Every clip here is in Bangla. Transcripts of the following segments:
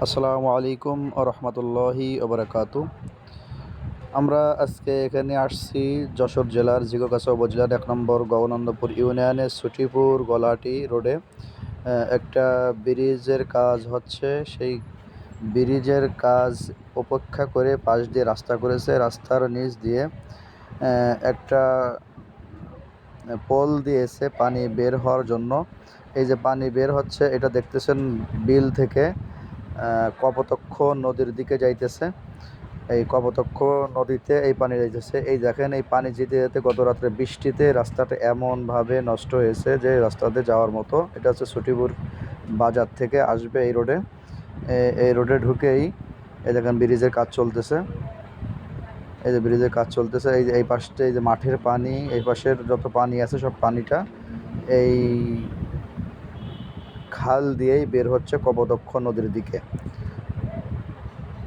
আসসালামু আলাইকুম রহমতুল্লাহি ওবরাকাতু। আমরা আজকে এখানে আসছি যশোর জেলার ঝিকরগাছা উপজেলার ১ নম্বর গগনন্দপুর ইউনিয়নের ছুটিপুর গলাটি রোডে একটা ব্রিজের কাজ হচ্ছে। সেই ব্রিজের কাজ উপেক্ষা করে পাশ দিয়ে রাস্তা করেছে। রাস্তার নিচ দিয়ে একটা পোল দিয়েছে পানি বের হওয়ার জন্য। এই যে পানি বের হচ্ছে, এটা দেখতেছেন বিল থেকে কপোতাক্ষ নদীর দিকে যাইতেছে। এই কপোতাক্ষ নদীতে এই পানি যাইতেছে। এই দেখেন, এই পানি যেতে যেতে গত রাত্রে বৃষ্টিতে রাস্তাটা এমনভাবে নষ্ট হয়েছে যে রাস্তাতে যাওয়ার মতো। এটা হচ্ছে ছুটিপুর বাজার থেকে আসবে এই রোডে। এই রোডে ঢুকেই এই দেখেন ব্রিজের কাজ চলতেছে। এই যে ব্রিজের কাজ চলতেছে, এই পাশটা এই যে মাঠের পানি, এই পাশের যত পানি আছে সব পানিটা এই খাল দিয়েই বের হচ্ছে কপোতাক্ষ নদীর দিকে।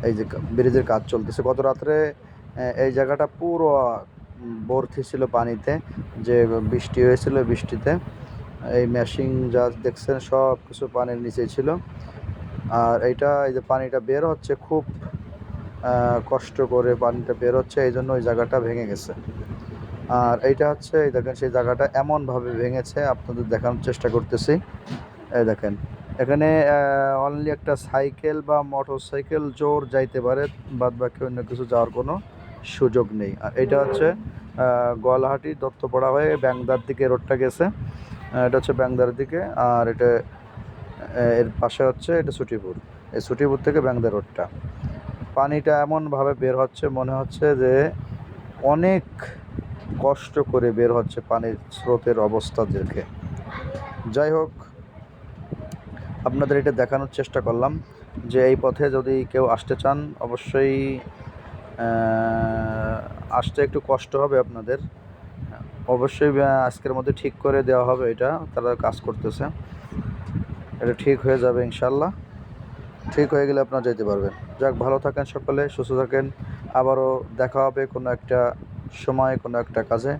এই যে ব্রিজের কাজ চলতেছে। গত রাত্রে এই জায়গাটা পুরো ভর্তি ছিল পানিতে। যে বৃষ্টি হয়েছিল, বৃষ্টিতে এই মেশিন যা দেখছেন সব কিছু পানির নিচে ছিল। আর এই যে পানিটা বের হচ্ছে খুব কষ্ট করে পানিটা বের হচ্ছে, এই জন্য ওই জায়গাটা ভেঙে গেছে। আর এইটা হচ্ছে, এই দেখেন সেই জায়গাটা এমনভাবে ভেঙেছে, আপনাদের দেখানোর চেষ্টা করতেছি। এই দেখেন, এখানে অনলি একটা সাইকেল বা মোটর সাইকেল জোর যাইতে পারে, বাদ বাকি অন্য কিছু যাওয়ার কোনো সুযোগ নেই। আর এটা হচ্ছে গোয়ালহাটি দত্তপাড়া হয়ে ব্যাংদার দিকে রোডটা গেছে। এটা হচ্ছে ব্যাংদার দিকে। আর এটা এর পাশে হচ্ছে এটা ছুটিপুর। এই ছুটিপুর থেকে ব্যাংদা রোডটা পানিটা এমনভাবে বের হচ্ছে, মনে হচ্ছে যে অনেক কষ্ট করে বের হচ্ছে পানির স্রোতের অবস্থা দেখে। যাই হোক, আপনাদের এটা দেখানোর চেষ্টা করলাম যে এই পথে যদি কেউ আসতে চান অবশ্যই আসতে একটু কষ্ট হবে আপনাদের। অবশ্যই আজকের মধ্যে ঠিক করে দেওয়া হবে, এটা তারা কাজ করতেছে। এটা ঠিক হয়ে যাবে ইনশাল্লাহ। ঠিক হয়ে গেলে আপনারা যেতে পারবেন। যাক, ভালো থাকেন সকলে, সুস্থ থাকেন। আবারও দেখা হবে কোনো একটা সময়, কোনো একটা কাজে।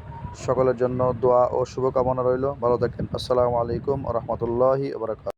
সকলের জন্য দোয়া ও শুভকামনা রইল। ভালো থাকেন। আসসালামু আলাইকুম রহমতুল্লাহি ওয়া বারাকাতুহু।